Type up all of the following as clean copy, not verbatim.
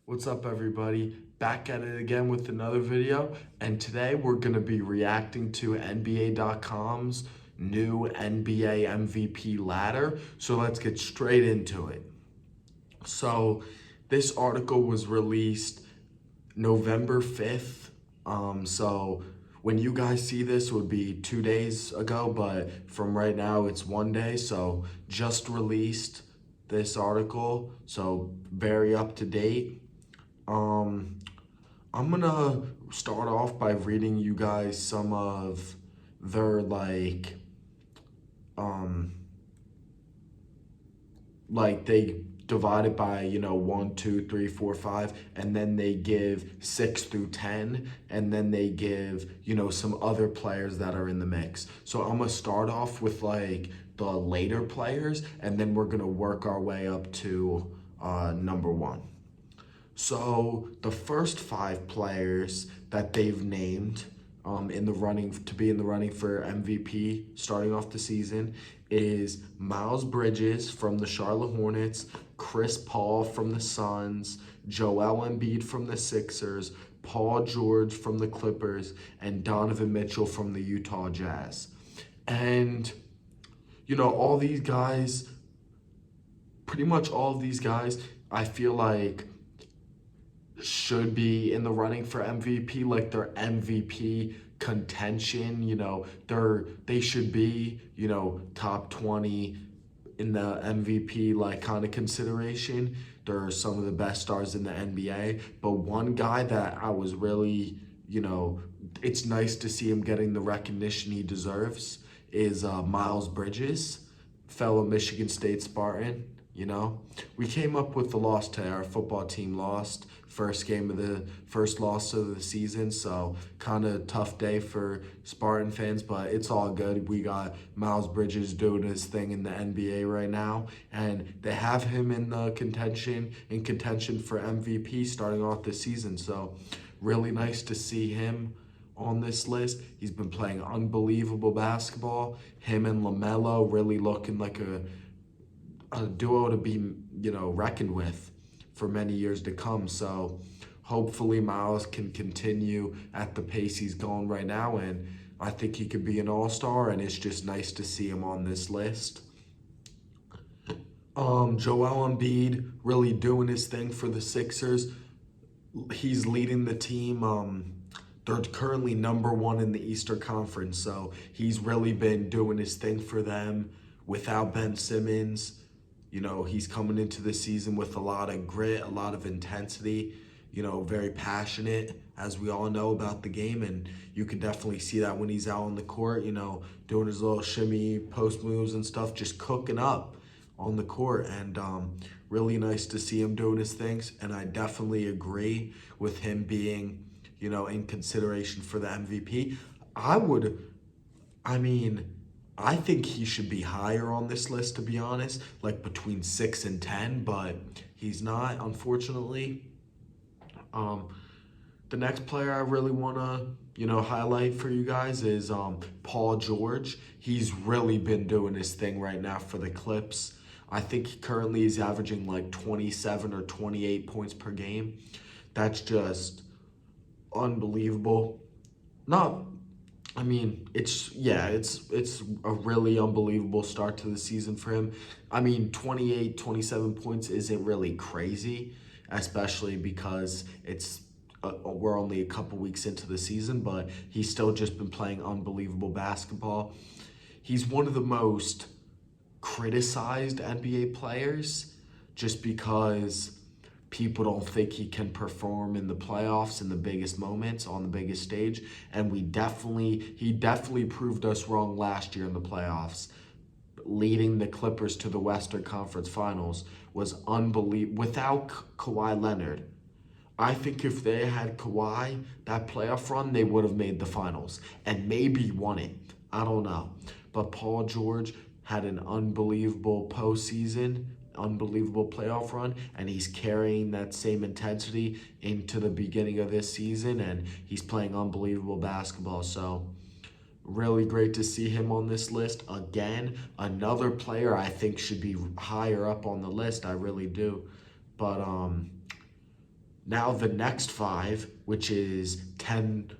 What's up, everybody? Back at it again with another video, and today we're going to be reacting to NBA.com's new NBA MVP ladder. So let's get straight into it. So this article was released November 5th. So when you guys see this, it would be 2 days ago, but from right now it's one day. So just released this article, so very up to date. Um, I'm gonna start off by reading you guys some of their um they divide it by 1, 2, 3, 4, 5, and then they give 6 through 10, and then they give some other players that are in the mix. So I'm gonna start off with the later players, and then we're gonna work our way up to number one. So the first five players that they've named in the running to be in the running for MVP starting off the season is Miles Bridges from the Charlotte Hornets, Chris Paul from the Suns, Joel Embiid from the Sixers, Paul George from the Clippers, and Donovan Mitchell from the Utah Jazz. And all these guys, pretty much all of these guys, I feel like should be in the running for MVP, like their MVP contention, they should be, top 20 in the MVP kind of consideration. They're some of the best stars in the NBA. But one guy that I was really, it's nice to see him getting the recognition he deserves is Miles Bridges, fellow Michigan State Spartan. We came up with the loss to our football team, lost first loss of the season, so kind of tough day for Spartan fans, but it's all good. We got Miles Bridges doing his thing in the NBA right now, and they have him in contention for MVP starting off the season, so really nice to see him on this list. He's been playing unbelievable basketball. Him and LaMelo really looking like a duo to be, reckoned with for many years to come. So hopefully Miles can continue at the pace he's going right now, and I think he could be an all-star, and it's just nice to see him on this list. Joel Embiid really doing his thing for the Sixers. He's leading the team. They're currently number one in the Eastern Conference, so he's really been doing his thing for them without Ben Simmons. He's coming into the season with a lot of grit, a lot of intensity, very passionate, as we all know about the game. And you can definitely see that when he's out on the court, doing his little shimmy, post moves and stuff, just cooking up on the court. And really nice to see him doing his things. And I definitely agree with him being, in consideration for the MVP. I think he should be higher on this list, to be honest, like between 6 and 10, but he's not, unfortunately. The next player I really want to, highlight for you guys is Paul George. He's really been doing his thing right now for the Clips. I think he currently is averaging like 27 or 28 points per game. That's just unbelievable. Not it's a really unbelievable start to the season for him. 28, 27 points isn't really crazy, especially because we're only a couple weeks into the season, but he's still just been playing unbelievable basketball. He's one of the most criticized NBA players just because people don't think he can perform in the playoffs in the biggest moments on the biggest stage, and he definitely proved us wrong last year in the playoffs. Leading the Clippers to the Western Conference Finals was unbelievable without Kawhi Leonard. I think if they had Kawhi, that playoff run, they would have made the finals and maybe won it. I don't know. But Paul George had an unbelievable postseason, unbelievable playoff run, and he's carrying that same intensity into the beginning of this season, and he's playing unbelievable basketball. So really great to see him on this list. Again, another player I think should be higher up on the list. I really do. But Now the next five, which is 10,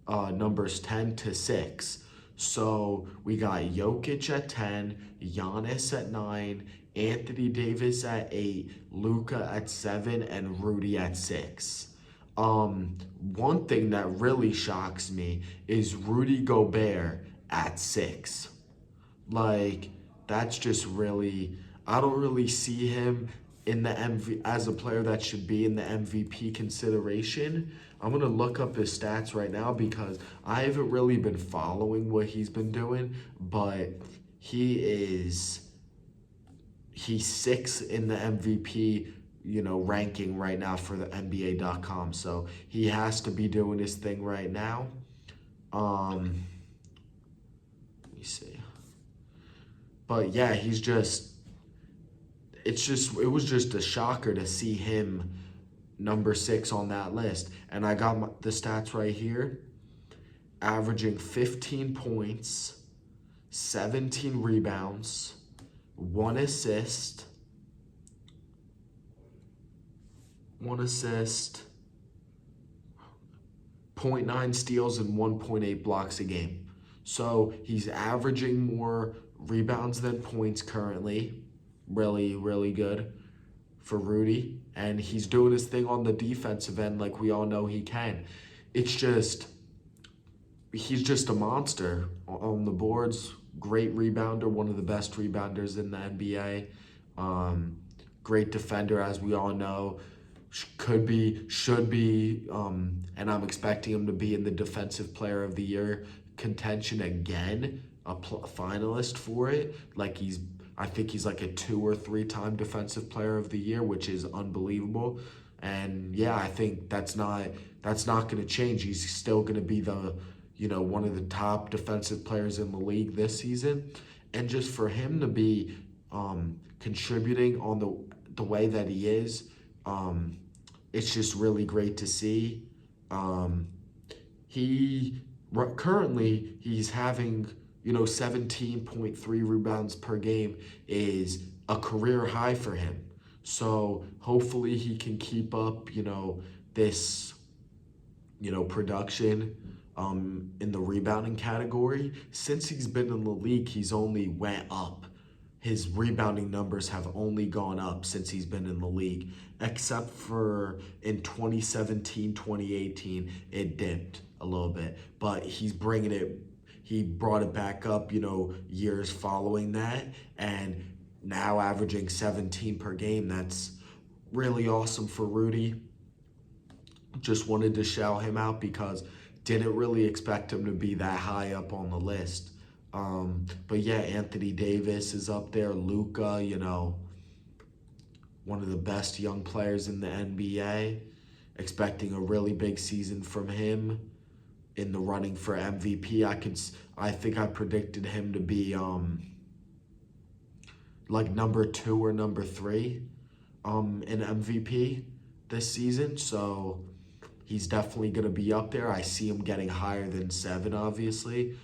numbers 10 to 6. So we got Jokic at 10, Giannis at 9, Anthony Davis at 8, Luka at 7, and Rudy at 6. One thing that really shocks me is Rudy Gobert at 6. Like, that's just really, I don't really see him in the as a player that should be in the MVP consideration. I'm gonna look up his stats right now because I haven't really been following what he's been doing, but he's 6 in the MVP, ranking right now for the NBA.com. So he has to be doing his thing right now. Let me see. But yeah, it was just a shocker to see him number 6 on that list. And I got the stats right here, averaging 15 points, 17 rebounds, 1 assist, 0.9 steals, and 1.8 blocks a game. So he's averaging more rebounds than points currently. Really, really good for Rudy. And he's doing his thing on the defensive end like we all know he can. He's just a monster on the boards. Great rebounder, one of the best rebounders in the NBA. Great defender, as we all know. Should be, and I'm expecting him to be in the Defensive Player of the Year contention again, a finalist for it. I think he's like a 2 or 3 time Defensive Player of the Year, which is unbelievable. And yeah, I think that's not going to change. He's still going to be one of the top defensive players in the league this season. And just for him to be contributing on the way that he is, it's just really great to see. Currently he's having 17.3 rebounds per game is a career high for him. So hopefully he can keep up, this, production in the rebounding category. Since he's been in the league, he's only went up. His rebounding numbers have only gone up since he's been in the league, except for in 2017, 2018, it dipped a little bit, but he brought it back up, years following that, and now averaging 17 per game. That's really awesome for Rudy. Just wanted to shout him out because didn't really expect him to be that high up on the list. But yeah, Anthony Davis is up there. Luka, one of the best young players in the NBA. Expecting a really big season from him in the running for MVP. I think I predicted him to be like number 2 or number 3 in MVP this season. So he's definitely going to be up there. I see him getting higher than 7, obviously.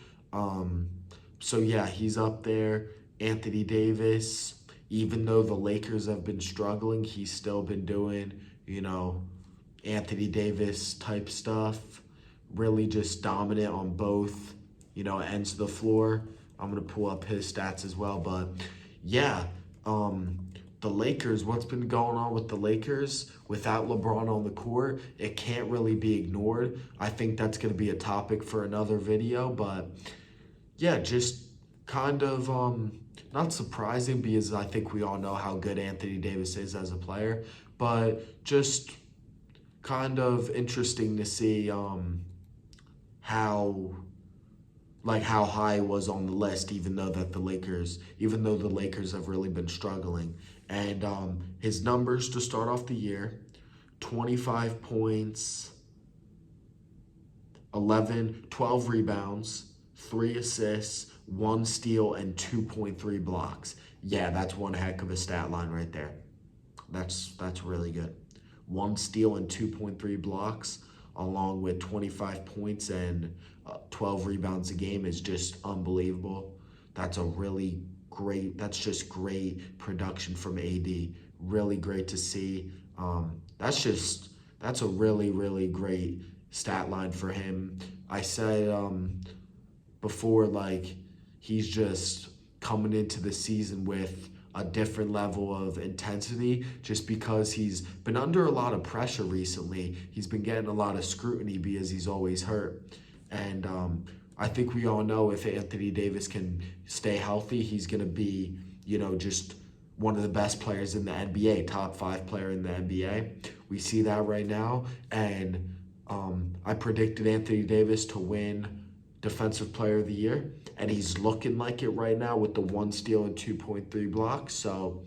So yeah, he's up there. Anthony Davis, even though the Lakers have been struggling, he's still been doing, Anthony Davis type stuff. Really just dominant on both, ends of the floor. I'm going to pull up his stats as well. But yeah, the Lakers, what's been going on with the Lakers without LeBron on the court, it can't really be ignored. I think that's going to be a topic for another video. But yeah, just kind of not surprising because I think we all know how good Anthony Davis is as a player, but just kind of interesting to see how high it was on the list, even though the Lakers have really been struggling. And his numbers to start off the year: 25 points, 12 rebounds, 3 assists, 1 steal, and 2.3 blocks. Yeah, that's one heck of a stat line right there. That's really good. 1 steal and 2.3 blocks, along with 25 points and 12 rebounds a game, is just unbelievable. That's just great production from AD. Really great to see. That's that's a really, really great stat line for him. I said before, like, he's just coming into the season with a different level of intensity just because he's been under a lot of pressure recently. He's been getting a lot of scrutiny because he's always hurt. And I think we all know if Anthony Davis can stay healthy, he's going to be, just one of the best players in the NBA, top 5 player in the NBA. We see that right now. And I predicted Anthony Davis to win Defensive Player of the Year, and he's looking like it right now with the 1 steal and 2.3 blocks. So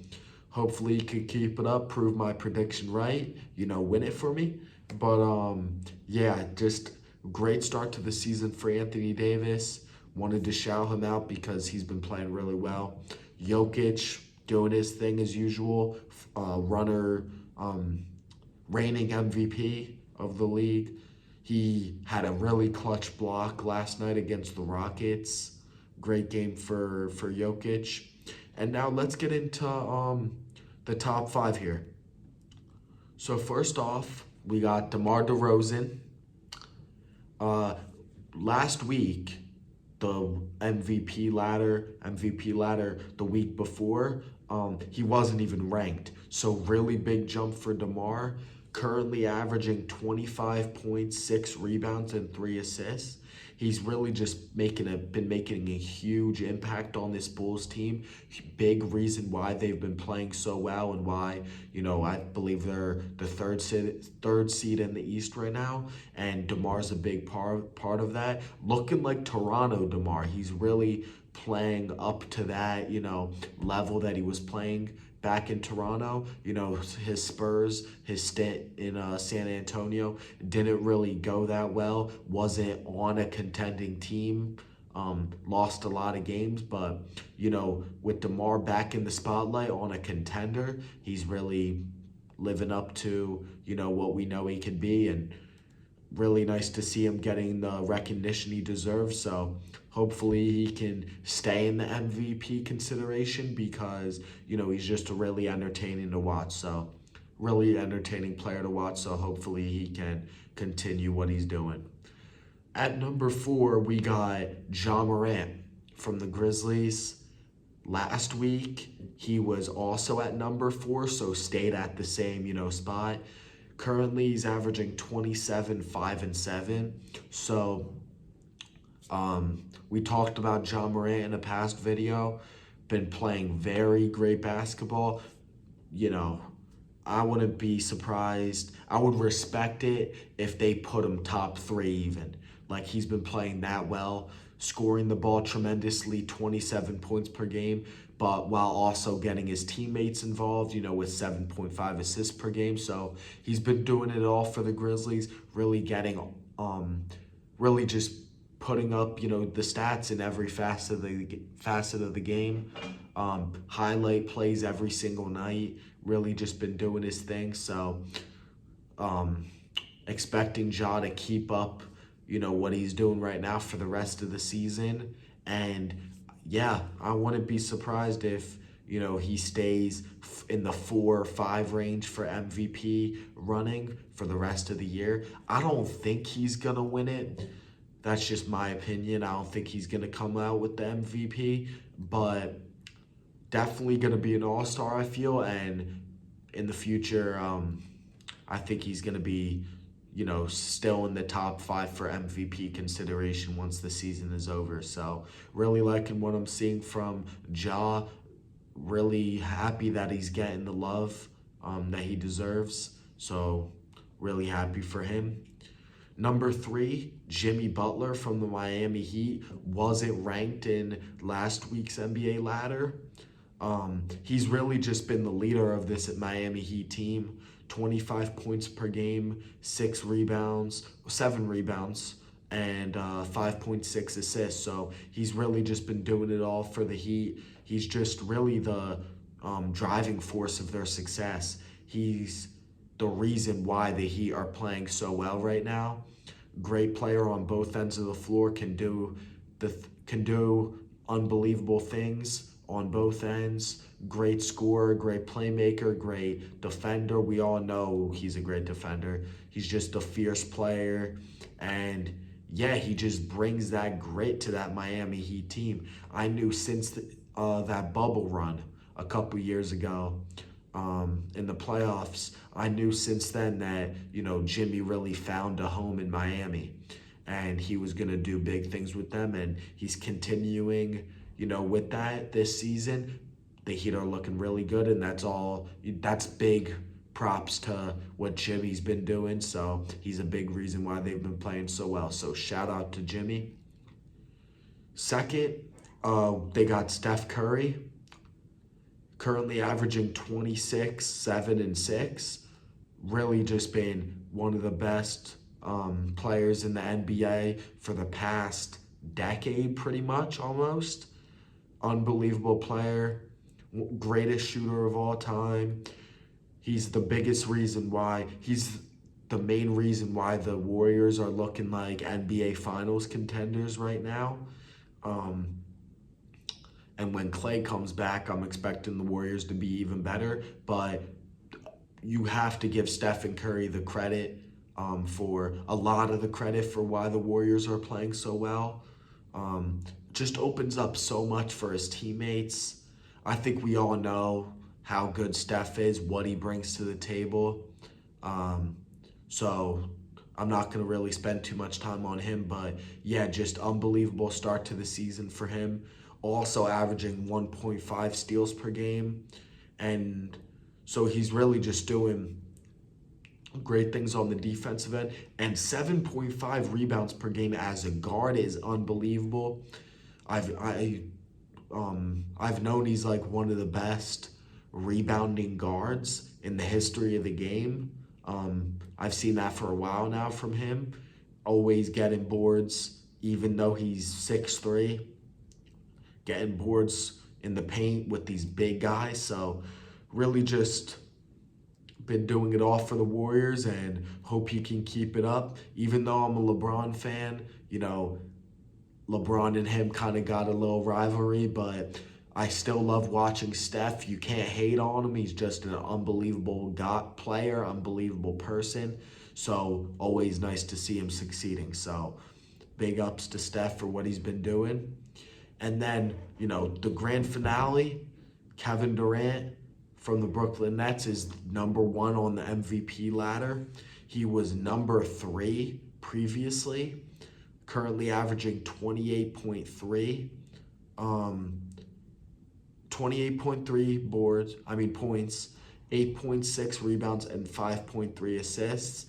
hopefully he could keep it up, prove my prediction right, win it for me. But yeah, just great start to the season for Anthony Davis. Wanted to shout him out because he's been playing really well. Jokic doing his thing as usual. Reigning MVP of the league. He had a really clutch block last night against the Rockets. Great game for Jokic. And now let's get into the top 5 here. So first off, we got DeMar DeRozan. Last week, the MVP ladder the week before, he wasn't even ranked. So really big jump for DeMar. Currently averaging 25 points, 6 rebounds, and 3 assists. He's really just been making a huge impact on this Bulls team. Big reason why they've been playing so well and why, I believe they're the third seed in the East right now. And DeMar's a big part of that. Looking like Toronto DeMar. He's really playing up to that, level that he was playing back in Toronto. His Spurs, his stint in San Antonio didn't really go that well. Wasn't on a contending team. Lost a lot of games, but with DeMar back in the spotlight on a contender, he's really living up to what we know he can be, and really nice to see him getting the recognition he deserves. So hopefully he can stay in the MVP consideration because, he's just really entertaining to watch. So really entertaining player to watch. So hopefully he can continue what he's doing. At number 4, we got Ja Morant from the Grizzlies. Last week, he was also at number 4, so stayed at the same, spot. Currently, he's averaging 27, 5, and 7. So, we talked about Ja Morant in a past video. Been playing very great basketball. I wouldn't be surprised. I would respect it if they put him top 3 even. Like, he's been playing that well, scoring the ball tremendously, 27 points per game, but while also getting his teammates involved, with 7.5 assists per game. So he's been doing it all for the Grizzlies, really really just putting up, the stats in every facet of the game. Highlight plays every single night, really just been doing his thing. So expecting Ja to keep up, what he's doing right now for the rest of the season. And yeah, I wouldn't be surprised if, he stays in the 4 or 5 range for MVP running for the rest of the year. I don't think he's going to win it. That's just my opinion. I don't think he's going to come out with the MVP, but definitely going to be an all-star, I feel. And in the future, I think he's going to be, still in the top 5 for MVP consideration once the season is over. So really liking what I'm seeing from Ja. Really happy that he's getting the love that he deserves. So really happy for him. Number 3, Jimmy Butler from the Miami Heat. Wasn't ranked in last week's NBA ladder. He's really just been the leader of this Miami Heat team. 25 points per game, 7 rebounds, and 5.6 assists. So he's really just been doing it all for the Heat. He's just really the driving force of their success. He's the reason why the Heat are playing so well right now. Great player on both ends of the floor, can do unbelievable things on both ends. great scorer, great playmaker, great defender. We all know he's a great defender. He's just a fierce player. And yeah, he just brings that grit to that Miami Heat team. I knew since that bubble run a couple years ago in the playoffs, I knew since then that, Jimmy really found a home in Miami and he was going to do big things with them. And he's continuing, with that this season. The Heat are looking really good, and that's big props to what Jimmy's been doing. So he's a big reason why they've been playing so well. So shout out to Jimmy. Second, they got Steph Curry, currently averaging 26, 7, and 6. Really just been one of the best players in the NBA for the past decade, pretty much, almost. Unbelievable player, greatest shooter of all time. He's the main reason why the Warriors are looking like NBA Finals contenders right now. And when Klay comes back, I'm expecting the Warriors to be even better. But you have to give Stephen Curry the credit for a lot of the credit for why the Warriors are playing so well. Just opens up so much for his teammates. I think we all know how good Steph is, what he brings to the table. So I'm not going to really spend too much time on him, but yeah, just unbelievable start to the season for him. Also averaging 1.5 steals per game. And so he's really just doing great things on the defensive end. And 7.5 rebounds per game as a guard is unbelievable. I've known he's like one of the best rebounding guards in the history of the game. I've seen that for a while now from him. Always getting boards, even though he's 6'3", getting boards in the paint with these big guys. So really just been doing it all for the Warriors and hope he can keep it up. Even though I'm a LeBron fan, LeBron and him kind of got a little rivalry, but I still love watching Steph. You can't hate on him. He's just an unbelievable player, unbelievable person. So always nice to see him succeeding. So big ups to Steph for what he's been doing. And then, the grand finale, Kevin Durant from the Brooklyn Nets is number 1 on the MVP ladder. He was number 3 previously, currently averaging 28.3. 28.3 points, 8.6 rebounds, and 5.3 assists.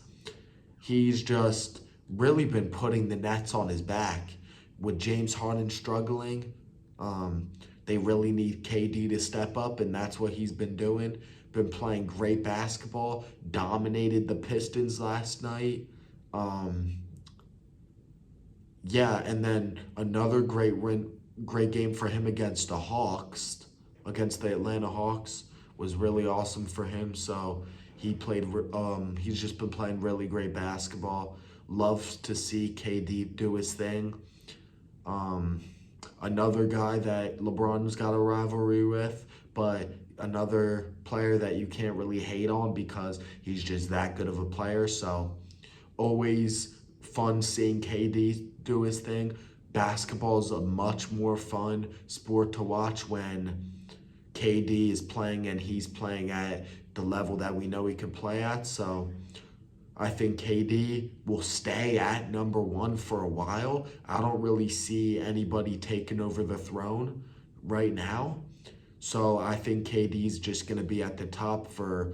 He's just really been putting the Nets on his back. With James Harden struggling, they really need KD to step up, and that's what he's been doing. Been playing great basketball, dominated the Pistons last night. And then another great game for him against the Atlanta Hawks was really awesome for him. So he's just been playing really great basketball. Love to see KD do his thing. Another guy that LeBron's got a rivalry with, but another player that you can't really hate on because he's just that good of a player. So always fun seeing KD do his thing. Basketball is a much more fun sport to watch when KD is playing and he's playing at the level that we know he can play at. So I think KD will stay at number 1 for a while. I don't really see anybody taking over the throne right now. So I think KD's just going to be at the top for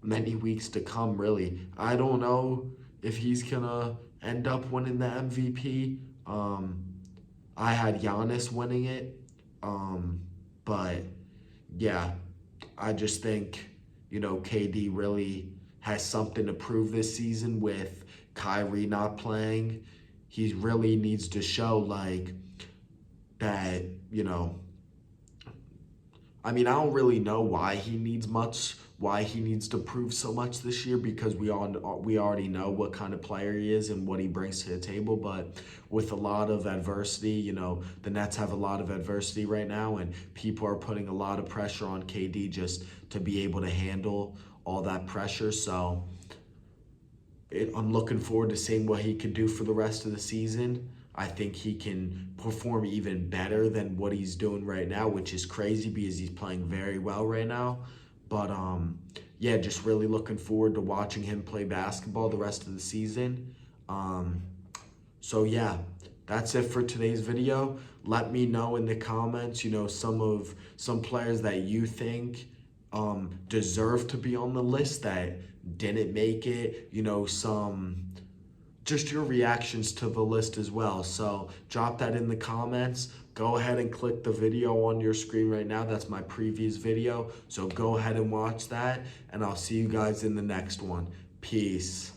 many weeks to come, really. I don't know if he's going to end up winning the MVP. I had Giannis winning it. But yeah, I just think, KD really has something to prove this season with Kyrie not playing. He really needs to show that, I don't really know why he needs much why he needs to prove so much this year, because we already know what kind of player he is and what he brings to the table. But with a lot of adversity, you know, the Nets have a lot of adversity right now, and people are putting a lot of pressure on KD just to be able to handle all that pressure. So I'm looking forward to seeing what he can do for the rest of the season. I think he can perform even better than what he's doing right now, which is crazy because he's playing very well right now. But yeah, just really looking forward to watching him play basketball the rest of the season. So yeah, that's it for today's video. Let me know in the comments, you know, some players that you think deserve to be on the list that didn't make it, you know, just your reactions to the list as well. So drop that in the comments. Go ahead and click the video on your screen right now. That's my previous video. So go ahead and watch that, and I'll see you guys in the next one. Peace.